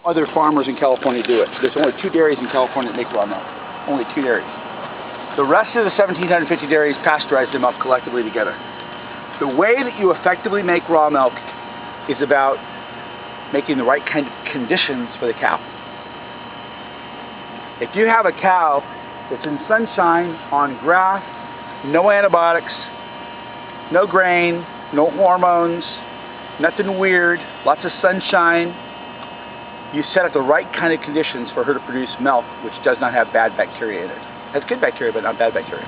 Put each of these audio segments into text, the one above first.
Other farmers in California do it. There's only 2 dairies in California that make raw milk. Only 2 dairies. The rest of the 1,750 dairies pasteurize their milk collectively together. The way that you effectively make raw milk is about making the right kind of conditions for the cow. If you have a cow that's in sunshine, on grass, no antibiotics, no grain, no hormones, nothing weird, lots of sunshine, you set up the right kind of conditions for her to produce milk which does not have bad bacteria in it. It has good bacteria but not bad bacteria.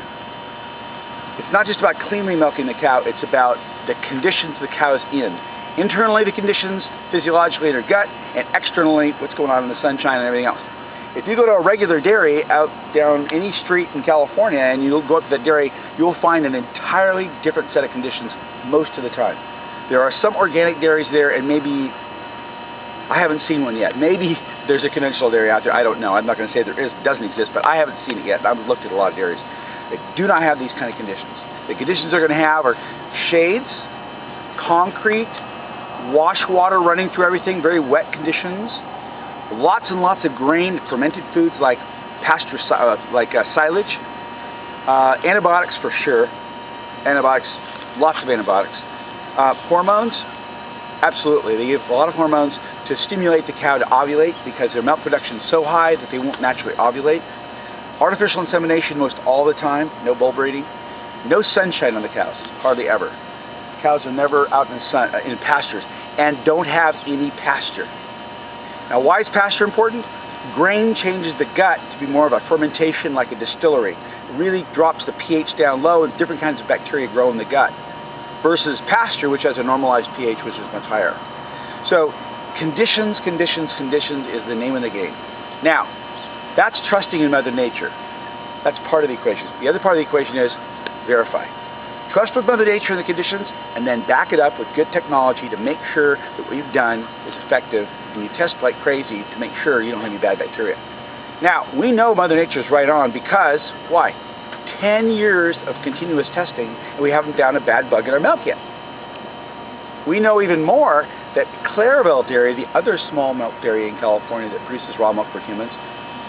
It's not just about cleanly milking the cow, it's about the conditions the cow is in. Internally the conditions, physiologically in her gut, and externally what's going on in the sunshine and everything else. If you go to a regular dairy out down any street in California and you go up to that dairy, you'll find an entirely different set of conditions most of the time. There are some organic dairies there, and maybe, I haven't seen one yet. Maybe there's a conventional dairy out there, I don't know. I'm not going to say there doesn't exist, but I haven't seen it yet. I've looked at a lot of dairies that do not have these kind of conditions. The conditions they're going to have are shades, concrete, wash water running through everything, very wet conditions, lots and lots of grain, fermented foods like silage, antibiotics for sure, antibiotics, lots of antibiotics. Hormones, absolutely. They give a lot of hormones to stimulate the cow to ovulate because their milk production is so high that they won't naturally ovulate. Artificial insemination most all the time, no bull breeding. No sunshine on the cows, hardly ever. Cows are never out in the sun, in pastures, and don't have any pasture. Now, why is pasture important? Grain changes the gut to be more of a fermentation like a distillery. It really drops the pH down low and different kinds of bacteria grow in the gut. Versus pasture, which has a normalized pH which is much higher. So, conditions is the name of the game. Now, that's trusting in Mother Nature. That's part of the equation. The other part of the equation is verify. Trust with Mother Nature and the conditions, and then back it up with good technology to make sure that what you've done is effective, and you test like crazy to make sure you don't have any bad bacteria. Now, we know Mother Nature is right on because, why? 10 years of continuous testing, and we haven't found a bad bug in our milk yet. We know even more that Clareville Dairy, the other small milk dairy in California that produces raw milk for humans,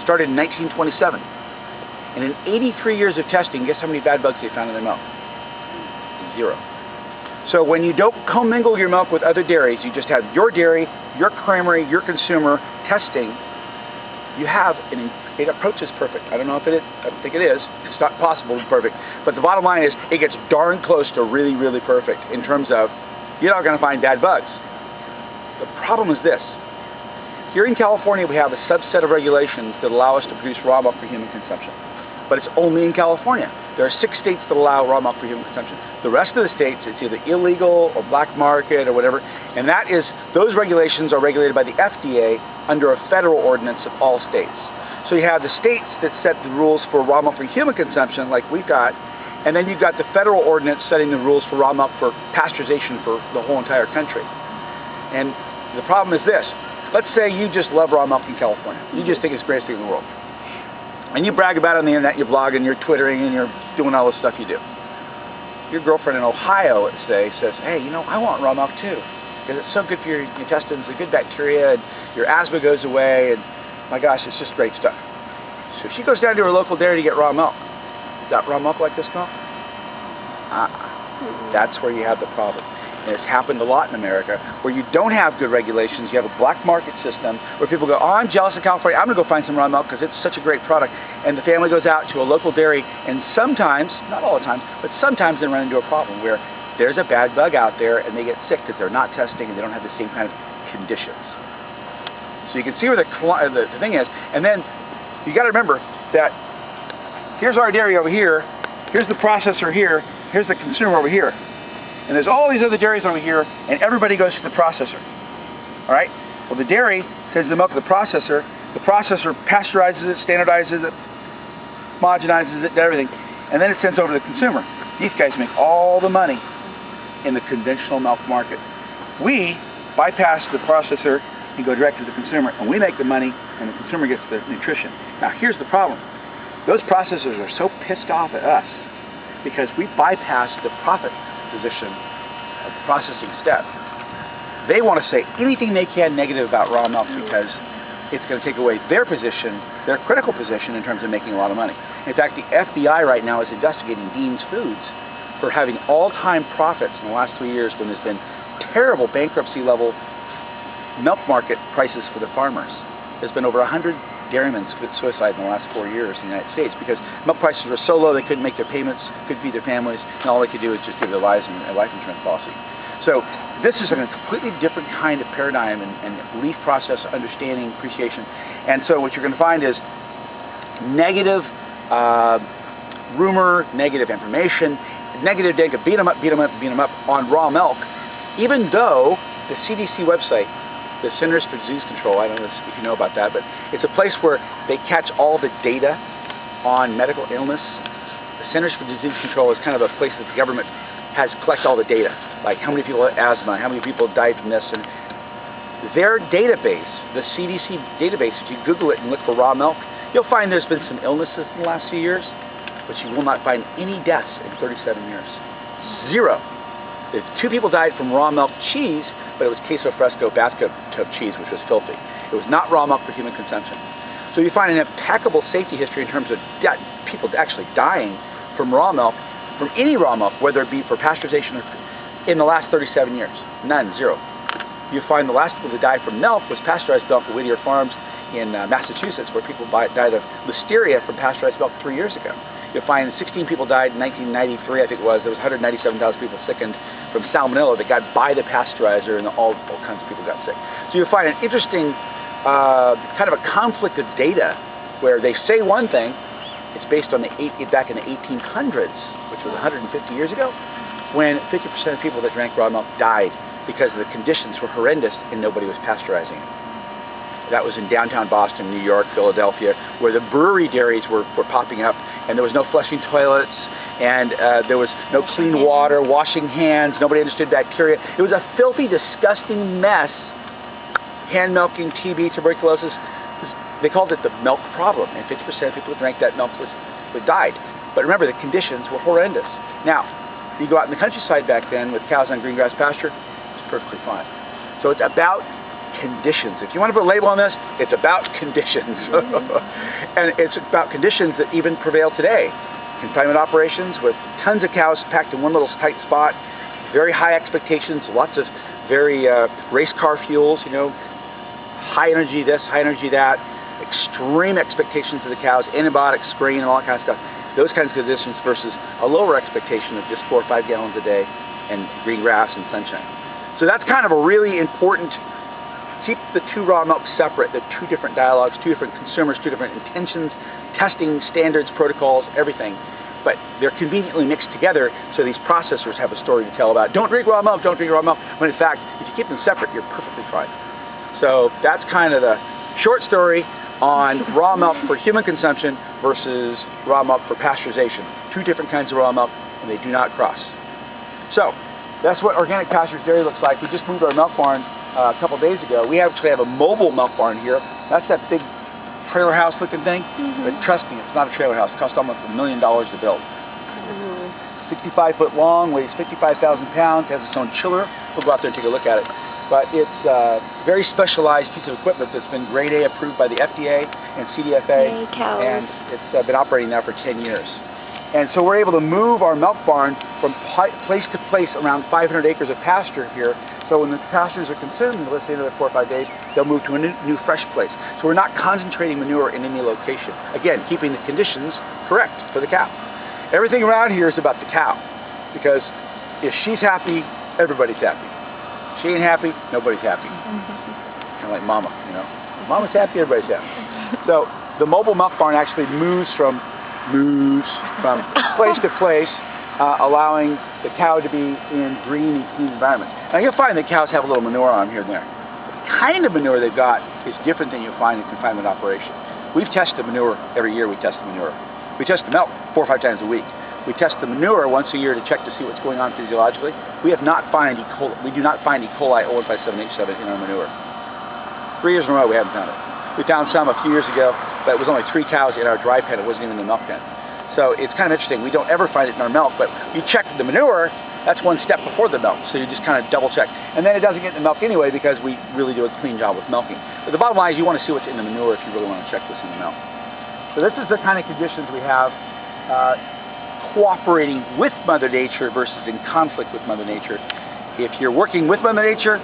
started in 1927. And in 83 years of testing, guess how many bad bugs they found in their milk? 0. So when you don't commingle your milk with other dairies, you just have your dairy, your creamery, your consumer testing, you have it approaches perfect. I don't know if it is. I don't think it is. It's not possible to be perfect. But the bottom line is it gets darn close to really, really perfect in terms of you're not going to find bad bugs. The problem is this. Here in California, we have a subset of regulations that allow us to produce raw milk for human consumption. But it's only in California. There are 6 states that allow raw milk for human consumption. The rest of the states, it's either illegal or black market or whatever. And those regulations are regulated by the FDA under a federal ordinance of all states. So you have the states that set the rules for raw milk for human consumption, like we've got, and then you've got the federal ordinance setting the rules for raw milk for pasteurization for the whole entire country. And the problem is this. Let's say you just love raw milk in California. You just think it's the greatest thing in the world. And you brag about it on the internet, you're blogging, you're twittering, and you're doing all the stuff you do. Your girlfriend in Ohio, let's say, says, hey, you know, I want raw milk too. Because it's so good for your intestines, the good bacteria, and your asthma goes away, and my gosh, it's just great stuff. So she goes down to her local dairy to get raw milk. Is that raw milk like this milk? That's where you have the problem. And it's happened a lot in America, where you don't have good regulations. You have a black market system where people go, oh, I'm jealous of California. I'm going to go find some raw milk because it's such a great product. And the family goes out to a local dairy, and sometimes, not all the time, but sometimes they run into a problem where there's a bad bug out there and they get sick because they're not testing and they don't have the same kind of conditions. So you can see where the thing is. And then you got to remember that here's our dairy over here, here's the processor here, here's the consumer over here. And there's all these other dairies over here, and everybody goes to the processor. All right? Well, the dairy sends the milk to the processor pasteurizes it, standardizes it, homogenizes it, everything, and then it sends over to the consumer. These guys make all the money in the conventional milk market. We bypass the processor and go direct to the consumer, and we make the money, and the consumer gets the nutrition. Now, here's the problem. Those processors are so pissed off at us because we bypass the profit position of the processing step. They want to say anything they can negative about raw milk because it's going to take away their position, their critical position in terms of making a lot of money. In fact, the FBI right now is investigating Dean's Foods for having all-time profits in the last 3 years when there's been terrible bankruptcy-level milk market prices for the farmers. There's been over 100 dairymen commit suicide in the last 4 years in the United States because milk prices were so low they couldn't make their payments, couldn't feed their families, and all they could do was just give their lives a life insurance policy. So this is a completely different kind of paradigm and belief process, understanding, appreciation. And so what you're going to find is negative rumor, negative information, negative data, beat them up, beat them up, beat them up on raw milk, even though the CDC website, the Centers for Disease Control, I don't know if you know about that, but it's a place where they catch all the data on medical illness. The Centers for Disease Control is kind of a place that the government has collect all the data, like how many people have asthma, how many people died from this, and their database, the CDC database, if you Google it and look for raw milk, you'll find there's been some illnesses in the last few years, but you will not find any deaths in 37 years. Zero. If 2 people died from raw milk cheese, but it was queso fresco bathtub cheese, which was filthy. It was not raw milk for human consumption. So you find an impeccable safety history in terms of people actually dying from raw milk, from any raw milk, whether it be for pasteurization or in the last 37 years. None, zero. You find the last people to die from milk was pasteurized milk at Whittier Farms in Massachusetts, where people died of listeria from pasteurized milk 3 years ago. You'll find 16 people died in 1993, I think it was. There was 197,000 people sickened from salmonella that got by the pasteurizer, and all kinds of people got sick. So you'll find an interesting kind of a conflict of data where they say one thing, it's based on back in the 1800s, which was 150 years ago, when 50% of people that drank raw milk died because the conditions were horrendous and nobody was pasteurizing it. That was in downtown Boston, New York, Philadelphia, where the brewery dairies were popping up, and there was no flushing toilets, and there was no clean water, washing hands, nobody understood bacteria. It was a filthy, disgusting mess. Hand milking, TB, tuberculosis. They called it the milk problem, and 50% of people who drank that milk died. But remember, the conditions were horrendous. Now, you go out in the countryside back then with cows on green grass pasture, it's perfectly fine. So it's about conditions. If you want to put a label on this, it's about conditions. And it's about conditions that even prevail today. Confinement operations with tons of cows packed in one little tight spot, very high expectations, lots of very race car fuels, you know, high energy this, high energy that, extreme expectations of the cows, antibiotics, spraying, and all that kind of stuff. Those kinds of conditions versus a lower expectation of just 4 or 5 gallons a day and green grass and sunshine. So that's kind of a really important. Keep the 2 raw milks separate, the 2 different dialogues, 2 different consumers, 2 different intentions, testing, standards, protocols, everything. But they're conveniently mixed together, so these processors have a story to tell about, don't drink raw milk, don't drink raw milk, when in fact, if you keep them separate, you're perfectly fine. So that's kind of the short story on raw milk for human consumption versus raw milk for pasteurization. 2 different kinds of raw milk, and they do not cross. So that's what Organic Pastures Dairy looks like. We just moved our milk barn a couple days ago. We actually have a mobile milk barn here. That's that big trailer house looking thing. But trust me, it's not a trailer house. It cost almost $1 million to build. 65 foot long, weighs 55,000 pounds, has its own chiller. We'll go out there and take a look at it. But it's a very specialized piece of equipment that's been Grade A approved by the FDA and CDFA, and it's been operating now for 10 years. And so we're able to move our milk barn from place to place around 500 acres of pasture here. So when the pastures are consumed, let's say another 4 or 5 days, they'll move to a new fresh place. So we're not concentrating manure in any location. Again, keeping the conditions correct for the cow. Everything around here is about the cow, because if she's happy, everybody's happy. If she ain't happy, nobody's happy. Kind of like mama, you know. Mama's happy, everybody's happy. So the mobile milk barn actually moves from place to place, allowing the cow to be in green and clean environments. Now you'll find that cows have a little manure on them here and there. The kind of manure they've got is different than you'll find in confinement operation. We've tested the manure every year. We test the manure. We test the milk 4 or 5 times a week. We test the manure once a year to check to see what's going on physiologically. We have not found we do not find E. coli O157H7 in our manure. 3 years in a row we haven't found it. We found some a few years ago, but it was only 3 cows in our dry pen. It wasn't even in the milk pen. So it's kind of interesting. We don't ever find it in our milk, but you check the manure, That's one step before the milk, so you just kind of double check. And then it doesn't get in the milk anyway because we really do a clean job with milking. But the bottom line is you want to see what's in the manure if you really want to check this in the milk. So this is the kind of conditions we have cooperating with Mother Nature versus in conflict with Mother Nature. If you're working with Mother Nature,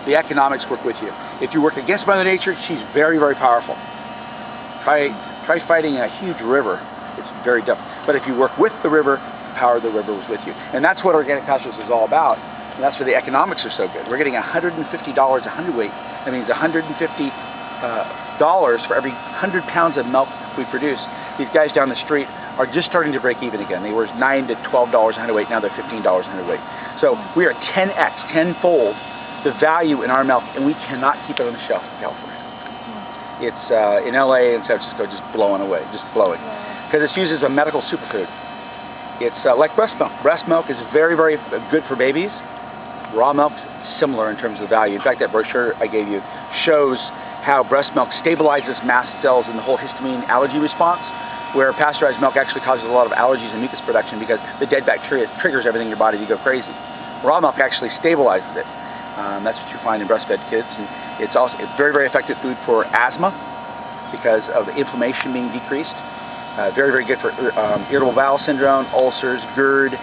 the economics work with you. If you work against Mother Nature, she's very, very powerful. Try fighting a huge river. It's very difficult. But if you work with the river, the power of the river was with you. And that's what organic pastoralism is all about. And that's why the economics are so good. We're getting $150 a hundredweight. That means $150 for every 100 pounds of milk we produce. These guys down the street are just starting to break even again. They were $9 to $12 a hundredweight. Now they're $15 a hundredweight. So we are 10x, tenfold the value in our milk, and we cannot keep it on the shelf in California. It's in LA and San Francisco just blowing away, just blowing. Because it's used as a medical superfood. It's like breast milk. Breast milk is very, very good for babies. Raw milk, similar in terms of value. In fact, that brochure I gave you shows how breast milk stabilizes mast cells in the whole histamine allergy response, where pasteurized milk actually causes a lot of allergies and mucus production because the dead bacteria triggers everything in your body to go crazy. Raw milk actually stabilizes it. That's what you find in breastfed kids. And it's very, very effective food for asthma because of the inflammation being decreased. Very, very good for irritable bowel syndrome, ulcers, GERD,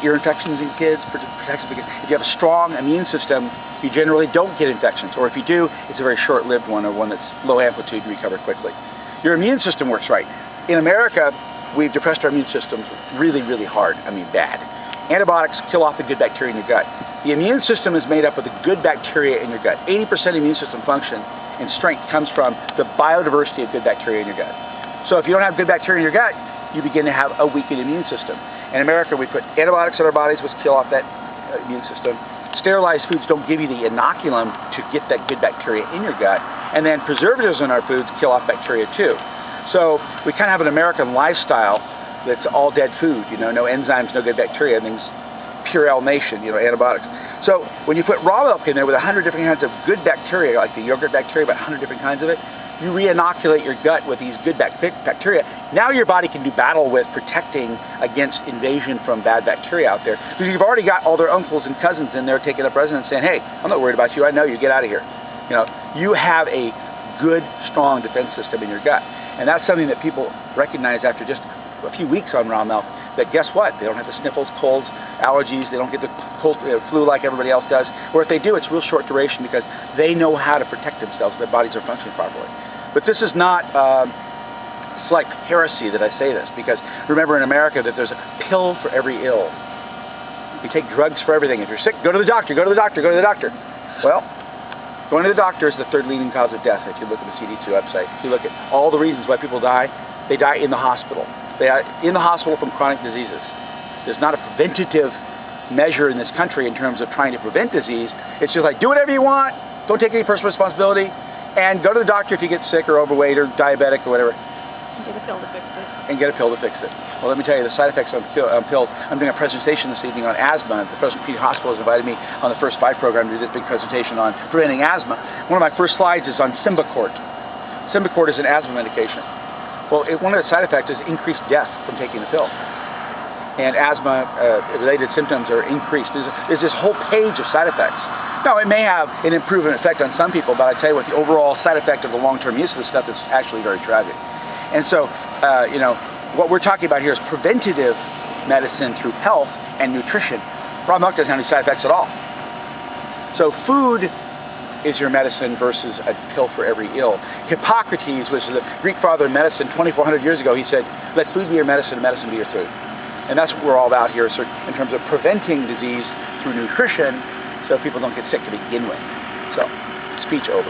ear infections in kids. Protects because if you have a strong immune system, you generally don't get infections. Or if you do, it's a very short-lived one, or one that's low amplitude and recover quickly. Your immune system works right. In America, we've depressed our immune systems really, really hard. I mean, bad. Antibiotics kill off the good bacteria in your gut. The immune system is made up of the good bacteria in your gut. 80% immune system function and strength comes from the biodiversity of good bacteria in your gut. So if you don't have good bacteria in your gut, you begin to have a weakened immune system. In America, we put antibiotics in our bodies, which kill off that immune system. Sterilized foods don't give you the inoculum to get that good bacteria in your gut. And then preservatives in our foods kill off bacteria too. So we kind of have an American lifestyle that's all dead food, you know, no enzymes, no good bacteria, things Purell Nation, you know, antibiotics. So when you put raw milk in there with 100 different kinds of good bacteria, like the yogurt bacteria, about 100 different kinds of it, you re-inoculate your gut with these good bacteria. Now your body can do battle with protecting against invasion from bad bacteria out there. Because you've already got all their uncles and cousins in there taking up residence saying, hey, I'm not worried about you, I know you, get out of here. You know, you have a good, strong defense system in your gut. And that's something that people recognize after just a few weeks on raw milk, that guess what? They don't have the sniffles, colds, allergies, they don't get the cold, flu like everybody else does. Or if they do, it's real short duration because they know how to protect themselves, their bodies are functioning properly. But this is not, it's like heresy that I say this, because remember in America that there's a pill for every ill. You take drugs for everything. If you're sick, go to the doctor, go to the doctor, go to the doctor. Well, going to the doctor is the third leading cause of death if you look at the CD2 website. If you look at all the reasons why people die, they die in the hospital. They are in the hospital from chronic diseases. There's not a preventative measure in this country in terms of trying to prevent disease. It's just like, do whatever you want, don't take any personal responsibility, and go to the doctor if you get sick or overweight or diabetic or whatever. And get a pill to fix it. And get a pill to fix it. Well, let me tell you the side effects on pills. I'm doing a presentation this evening on asthma. The Fresno Pediatric Hospital has invited me on the First 5 program to do this big presentation on preventing asthma. One of my first slides is on Symbicort. Symbicort is an asthma medication. Well, one of the side effects is increased death from taking the pill. And asthma-related symptoms are increased. There's this whole page of side effects. Now, it may have an improving effect on some people, but I tell you what, the overall side effect of the long-term use of this stuff is actually very tragic. And so, you know, what we're talking about here is preventative medicine through health and nutrition. Raw milk doesn't have any side effects at all. So food is your medicine versus a pill for every ill. Hippocrates was the Greek father of medicine 2,400 years ago. He said, let food be your medicine and medicine be your food. And that's what we're all about here in terms of preventing disease through nutrition so people don't get sick to begin with. So, speech over.